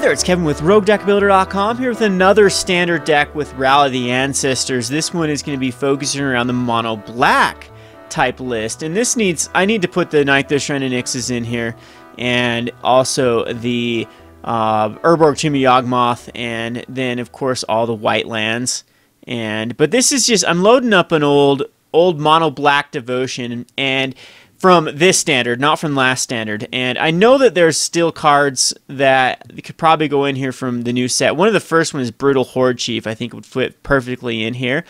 there, it's Kevin with RogueDeckBuilder.com here with another standard deck with Rally the Ancestors. This one is going to be focusing around the mono black type list, and this I need to put the Ninth of Shrine and Ixes in here, and also the Urborg Tomb of Yawgmoth, and then of course all the white lands. But this is just, I'm loading up an old mono black devotion, and from this standard, not from last standard. And I know that there's still cards that could probably go in here from the new set. One of the first ones is Brutal Horde Chief. I think it would fit perfectly in here.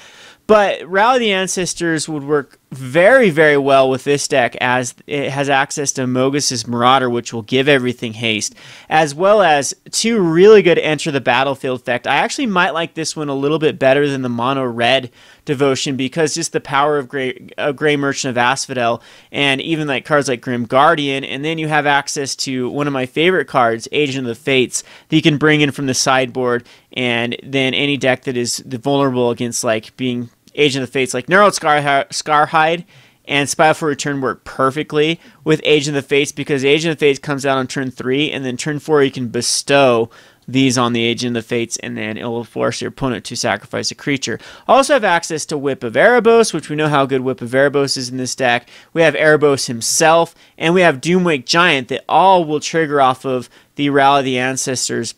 But Rally the Ancestors would work very, very well with this deck, as it has access to Mogus's Marauder, which will give everything haste, as well as two really good Enter the Battlefield effect. I actually might like this one a little bit better than the mono red devotion, because just the power of Grey Merchant of Asphodel, and even like cards like Grim Guardian, and then you have access to one of my favorite cards, Agent of the Fates, that you can bring in from the sideboard, and then any deck that is vulnerable against like being Agent of the Fates, like Gnarled Scarhide and Spiteful Return, work perfectly with Agent of the Fates, because Agent of the Fates comes out on turn 3, and then turn 4 you can bestow these on the Agent of the Fates, and then it will force your opponent to sacrifice a creature. Also have access to Whip of Erebos, which we know how good Whip of Erebos is in this deck. We have Erebos himself, and we have Doomwake Giant, that all will trigger off of the Rally the Ancestors.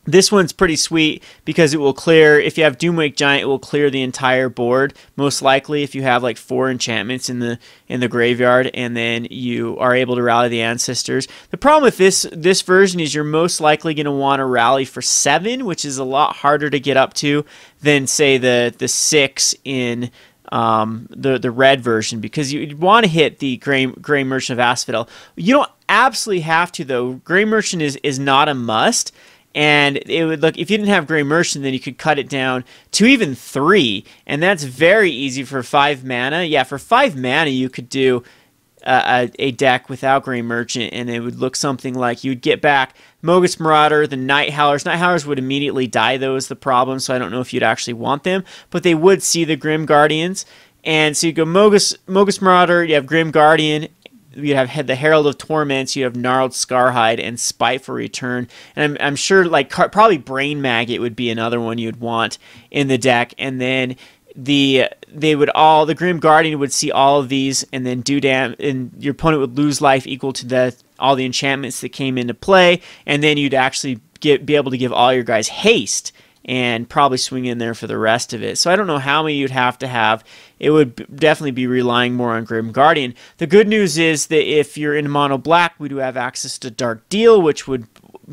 This one's pretty sweet because it will clear, if you have Doomwake Giant, it will clear the entire board, most likely if you have like 4 enchantments in the graveyard, and then you are able to Rally the Ancestors. The problem with this version is you're most likely going to want to rally for 7, which is a lot harder to get up to than say the 6 in the red version, because you want to hit the Grey Merchant of Asphodel. You don't absolutely have to, though. Grey Merchant is not a must. And it would look, if you didn't have Grey Merchant, then you could cut it down to even 3, and that's very easy for 5 mana. Yeah, for 5 mana you could do a deck without Grey Merchant, and it would look something like you'd get back Mogus Marauder, the Night Howlers. Night Howlers would immediately die, though, is the problem, so I don't know if you'd actually want them, but they would see the Grim Guardians. And so you go Mogus Marauder, you have Grim Guardian, you have the Herald of Torments, you have Gnarled Scarhide, and Spiteful Return. And I'm sure, like, probably Brain Maggot would be another one you'd want in the deck. And then the Grim Guardian would see all of these and then do damage, and your opponent would lose life equal to all the enchantments that came into play. And then you'd actually be able to give all your guys haste and probably swing in there for the rest of it. So I don't know how many you'd have to have. It would definitely be relying more on Grim Guardian. The good news is that if you're in mono black, we do have access to Dark Deal, which would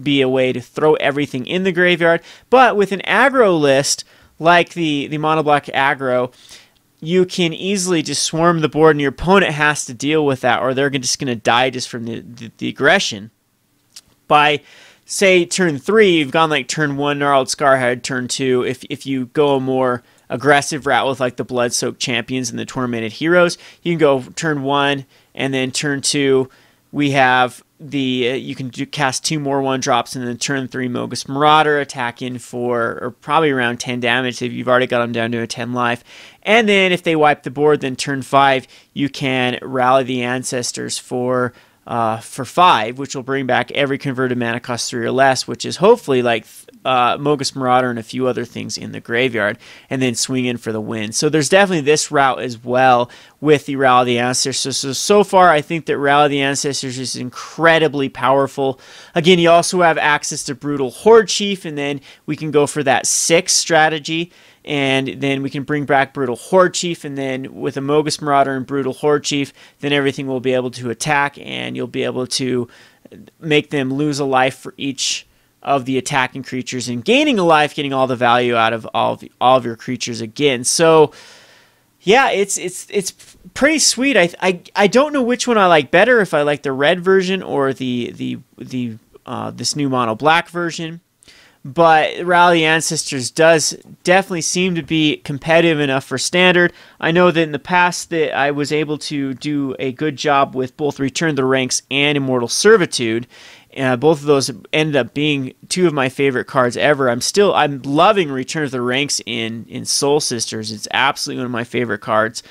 be a way to throw everything in the graveyard. But with an aggro list like the mono black aggro, you can easily just swarm the board, and your opponent has to deal with that, or they're just going to die just from the aggression. By say turn 3, you've gone like turn 1 Gnarled Scarhide, turn 2. If you go a more aggressive route with like the Blood-Soaked Champions and the Tormented Heroes, you can go turn 1, and then turn 2 we have you can cast 2 more 1-drops, and then turn 3 Mogus Marauder, attack in for or probably around 10 damage if you've already got them down to a 10 life. And then if they wipe the board, then turn 5 you can Rally the Ancestors for 5, which will bring back every converted mana cost 3 or less, which is hopefully like Mogus Marauder and a few other things in the graveyard, and then swing in for the win. So there's definitely this route as well with the Rally the Ancestors. So far, I think that Rally the Ancestors is incredibly powerful. Again, you also have access to Brutal Horde Chief, and then we can go for that 6 strategy. And then we can bring back Brutal Horde Chief, and then with a Mogus Marauder and Brutal Horde Chief, then everything will be able to attack, and you'll be able to make them lose a life for each of the attacking creatures, and gaining a life, getting all the value out of all of your creatures again. So yeah, it's pretty sweet. I don't know which one I like better, if I like the red version or this new mono black version. But Rally Ancestors does definitely seem to be competitive enough for Standard. I know that in the past that I was able to do a good job with both Return to the Ranks and Immortal Servitude. Both of those ended up being 2 of my favorite cards ever. I'm loving Return to the Ranks in Soul Sisters. It's absolutely one of my favorite cards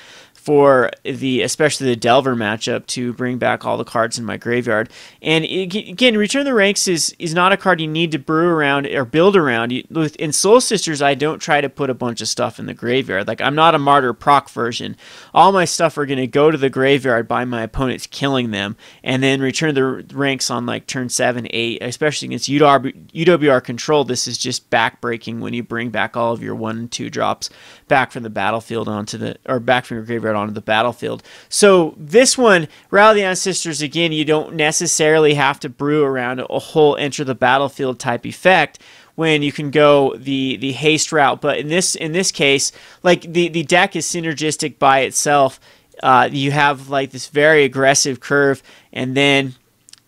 for especially the Delver matchup to bring back all the cards in my graveyard. And again, Return the Ranks is not a card you need to brew around or build around. In Soul Sisters, I don't try to put a bunch of stuff in the graveyard. Like, I'm not a Martyr proc version. All my stuff are going to go to the graveyard by my opponents killing them, and then Return the Ranks on like turn 7, 8, especially against UWR control. This is just backbreaking when you bring back all of your 1 and 2 drops back from the battlefield back from your graveyard onto the battlefield. So this one, Rally the Ancestors, again, you don't necessarily have to brew around a whole enter the battlefield type effect when you can go the haste route. But in this case, like the deck is synergistic by itself. You have like this very aggressive curve, and then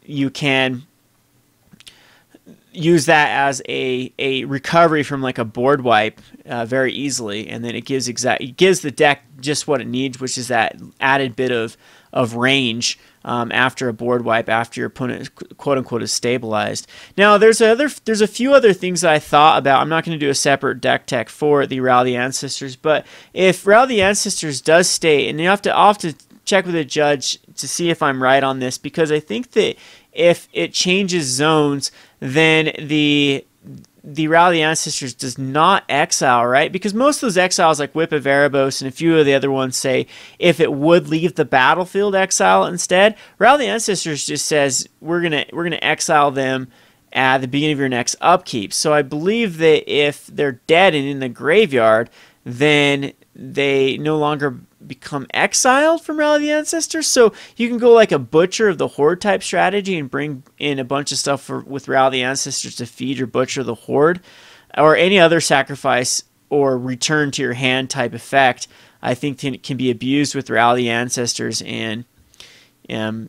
you can use that as a recovery from like a board wipe very easily, and then it gives the deck just what it needs, which is that added bit of range after a board wipe, after your opponent quote unquote is stabilized. Now there's a few other things that I thought about. I'm not going to do a separate deck tech for the Rally the Ancestors, but if Rally the Ancestors does stay, and I'll have to check with a judge to see if I'm right on this, because I think that if it changes zones, then the Rally the Ancestors does not exile, right? Because most of those exiles, like Whip of Erebos and a few of the other ones, say if it would leave the battlefield, exile instead. Rally the Ancestors just says we're gonna exile them at the beginning of your next upkeep. So I believe that if they're dead and in the graveyard, then they no longer become exiled from Rally the Ancestors. So you can go like a Butcher of the Horde type strategy and bring in a bunch of stuff with Rally the Ancestors to feed your Butcher of the Horde, or any other sacrifice or return to your hand type effect. I think can be abused with Rally the Ancestors and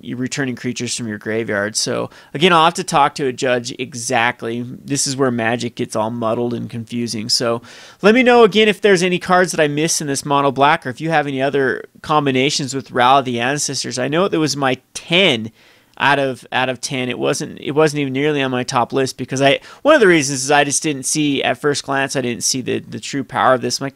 you're returning creatures from your graveyard. So again, I'll have to talk to a judge exactly. This is where Magic gets all muddled and confusing. So let me know again if there's any cards that I missed in this mono black, or if you have any other combinations with Rally the Ancestors. I know that was my 10 out of 10. It wasn't even nearly on my top list, because one of the reasons is I just didn't see, at first glance, I didn't see the true power of this. I'm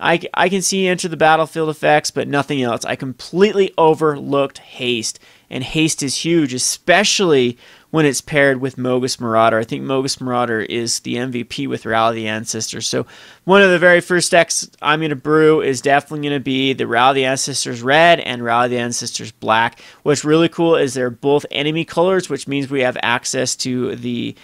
like, I can see enter the battlefield effects, but nothing else. I completely overlooked haste, and haste is huge, especially when it's paired with Mogis Marauder. I think Mogis Marauder is the MVP with Rally the Ancestors. So one of the very first decks I'm going to brew is definitely going to be the Rally the Ancestors Red and Rally the Ancestors Black. What's really cool is they're both enemy colors, which means we have access to the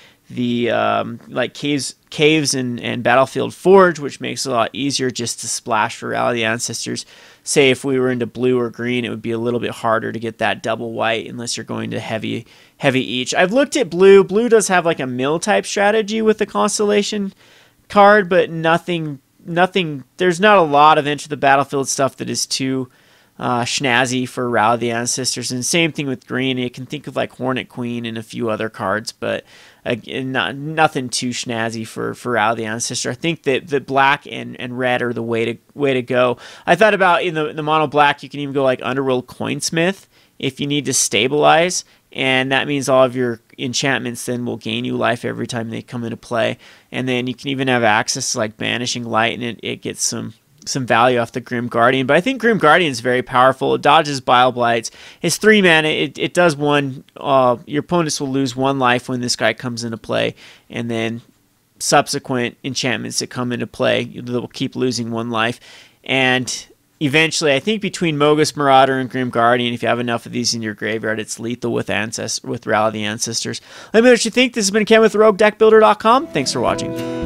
like caves and Battlefield Forge, which makes it a lot easier just to splash for Rally the Ancestors. Say if we were into blue or green, it would be a little bit harder to get that double white unless you're going to heavy each. I've looked at blue. Blue does have like a mill type strategy with the Constellation card, but nothing. There's not a lot of enter the battlefield stuff that is too snazzy for Rally the Ancestors. And same thing with green. You can think of like Hornet Queen and a few other cards, but again, nothing too snazzy for Rally the Ancestor. I think that the black and red are the way to go. I thought about in the mono black, you can even go like Underworld Coinsmith if you need to stabilize, and that means all of your enchantments then will gain you life every time they come into play. And then you can even have access to like Banishing Light, and it gets some value off the Grim Guardian. But I think Grim Guardian is very powerful. It dodges Bile Blights. It's 3 mana. It does one. Your opponents will lose 1 life when this guy comes into play, and then subsequent enchantments that come into play, they'll keep losing 1 life. And eventually, I think between Mogis Marauder and Grim Guardian, if you have enough of these in your graveyard, it's lethal with Rally the Ancestors. Let me know what you think. This has been Ken with RogueDeckBuilder.com. Thanks for watching.